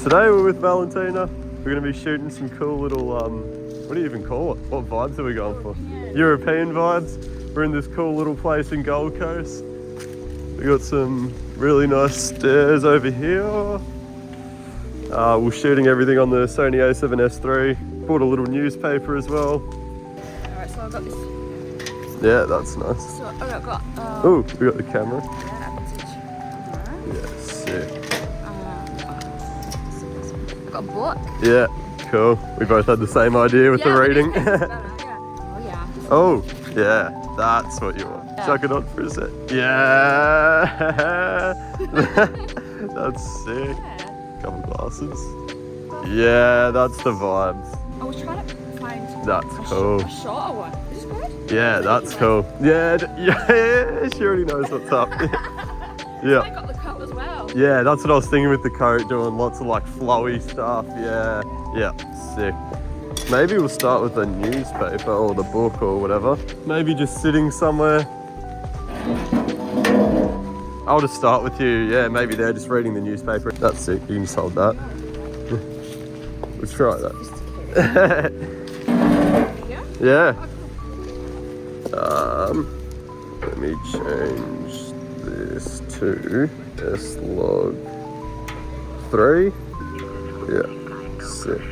Today we're with Valentina. We're going to be shooting some cool little, what do you even call it? What vibes are we going for? European vibes. We're in this cool little place in Gold Coast. We got some really nice stairs over here. We're shooting everything on the Sony A7siii. Bought a little newspaper as well. Alright, so I've got this. Yeah, that's nice. So I've got. Oh, we got the camera. Yeah, Yeah, sick. I've got a book. Yeah, cool. We both had the same idea with the reading. Oh yeah. Oh, yeah, that's what you want. Yeah. Chuck it on for a sec. Yeah. That's sick. Couple glasses. Yeah, that's the vibes. I was trying to find That's cool. a shorter one. Is this good? Yeah, that's cool. Yeah, yeah, she already knows what's up. I Yeah. got the coat as well. Yeah, that's what I was thinking with the coat, doing lots of like flowy stuff. Yeah, yeah, sick. Maybe we'll start with the newspaper or the book or whatever. Maybe just sitting somewhere. I'll just start with you. Yeah, maybe they're just reading the newspaper. That's sick. You can just hold that. Let's try that. Yeah? Yeah. Let me change this to S-log3. Yeah, sick.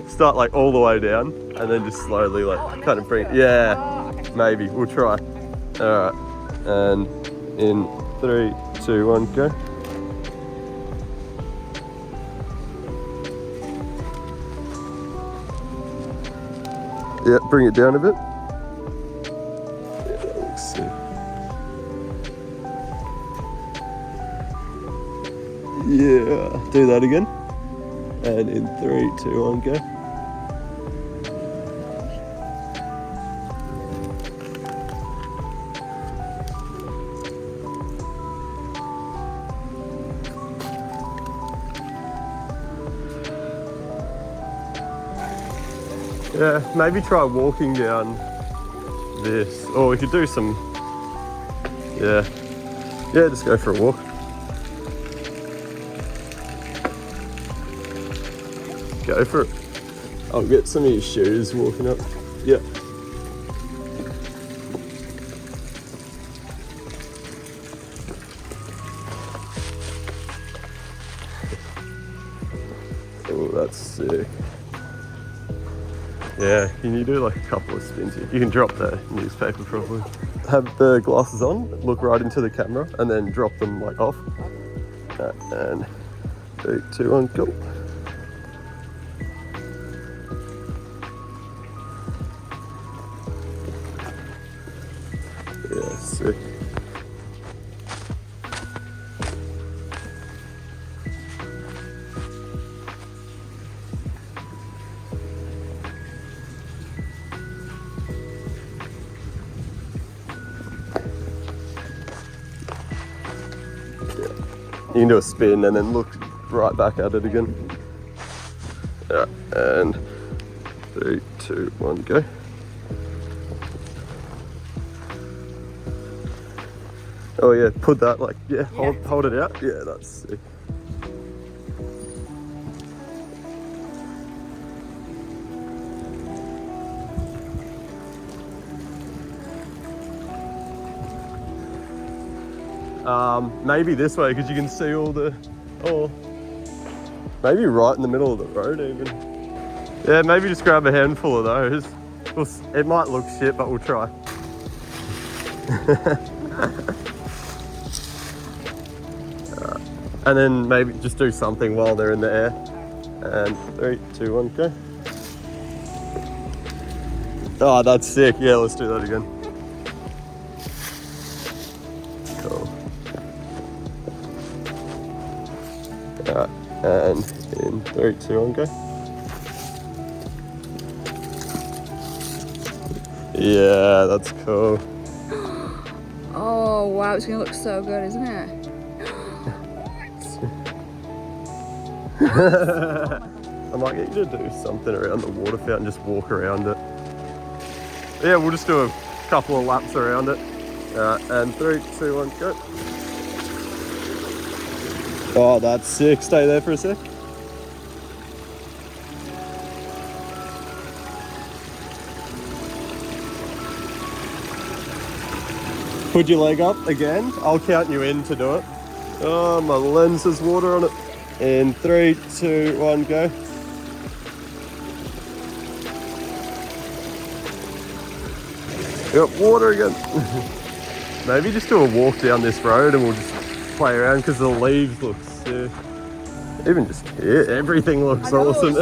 Start like all the way down and then just slowly like kind of bring, yeah, maybe, we'll try. All right, and in 3, 2, 1, go. Yeah, bring it down a bit. Yeah, that looks sick. Yeah, do that again. And in 3, 2, 1, go. Yeah, maybe try walking down this, or we could do some, yeah, just go for a walk. Go for it. I'll get some of your shoes walking up. Yeah. Oh, that's sick. Yeah, can you do like a couple of spins here? You can drop the newspaper probably. Have the glasses on, look right into the camera, and then drop them like off. And 3, 2, 1, go. Yeah, sick. You can do a spin and then look right back at it again. Yeah, and 3, 2, 1, go. Oh yeah, put that like, yeah, hold it out. Yeah, that's sick. Maybe this way because you can see all the, or maybe right in the middle of the road even. Yeah, maybe just grab a handful of those. It might look shit, but we'll try. And then maybe just do something while they're in the air. And 3, 2, 1, go. Oh, that's sick. Yeah, let's do that again. Cool. Alright, and in 3, 2, 1, go. Yeah, that's cool. Oh wow, it's gonna look so good, isn't it? I might get you to do something around the water fountain, just walk around it. Yeah, we'll just do a couple of laps around it. And 3, 2, 1, go. Oh, that's sick. Stay there for a sec. Put your leg up again. I'll count you in to do it. Oh, my lens has water on it. In 3, 2, 1, go. Got water again. Maybe just do a walk down this road and we'll just play around because the leaves look sick. Even just here, everything looks awesome.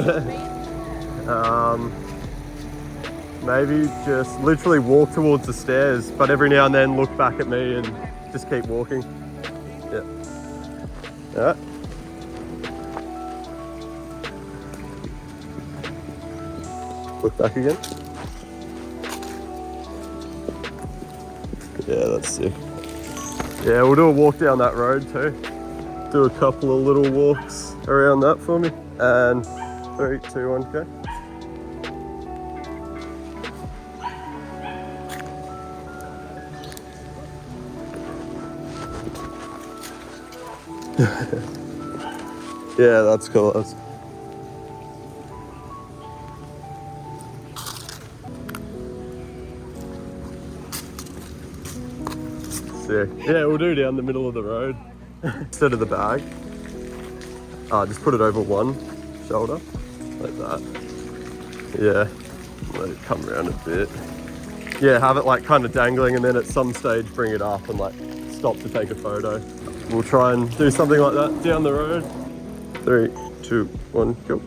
Maybe just literally walk towards the stairs, but every now and then look back at me and just keep walking. Yeah. Alright. Look back again. Yeah, that's sick. Yeah, we'll do a walk down that road too. Do a couple of little walks around that for me. And 3, 2, 1, go. Yeah, that's cool. That's... Sick. Yeah, we'll do down the middle of the road instead of the bag. Just put it over one shoulder, like that. Yeah, let it come around a bit. Yeah, have it like kind of dangling and then at some stage bring it up and like stop to take a photo. We'll try and do something like that down the road. 3, 2, 1, go.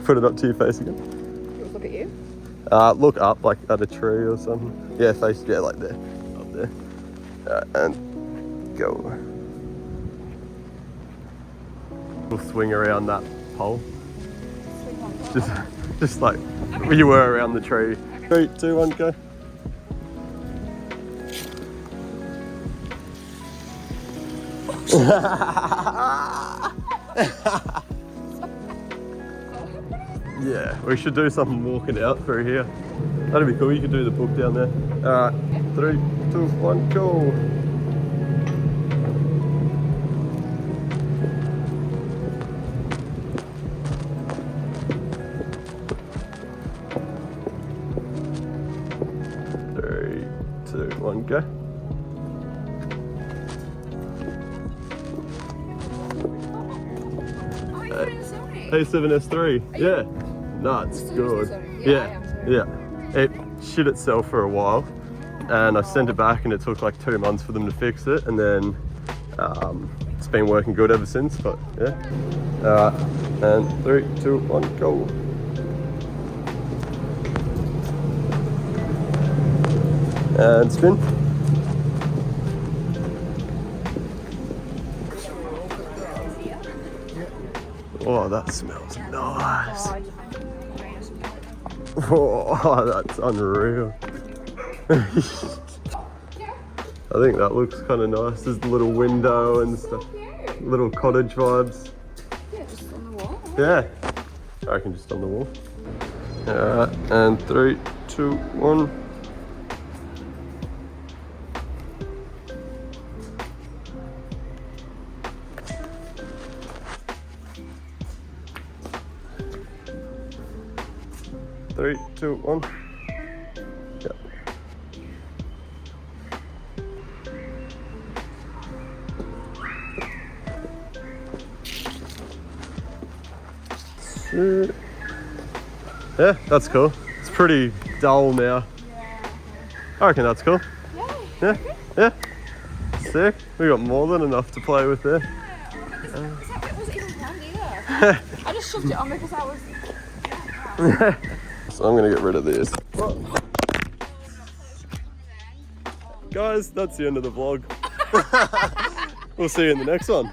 Put it up to your face again. Look at you. Look up, like at a tree or something. Yeah, face, yeah, like there, up there. And go. We'll swing around that pole. Swing on top. Just like where you were around the tree. 3, 2, 1, go. Yeah, we should do something walking out through here. That'd be cool. You could do the book down there. Alright, 3, 2, 1, go. Go. Oh, you're doing Sony. A7siii. Yeah. No, it's good. Yeah. It shit itself for a while, and I sent it back, and it took like 2 months for them to fix it, and then it's been working good ever since. But yeah. And 3, 2, 1, go. And spin. Oh, that smells nice. Oh, that's unreal. I think that looks kind of nice. There's the little window and stuff. Little cottage vibes. Yeah, just on the wall. Yeah. I reckon just on the wall. Alright, and 3, 2, 1. Three, 2, 1. Yeah. Yeah, that's cool. It's pretty dull now. I reckon that's cool. Yeah. Sick. We got more than enough to play with there. That wasn't even planned either. I just shoved it on because I was... So I'm gonna get rid of this. Guys, that's the end of the vlog. We'll see you in the next one.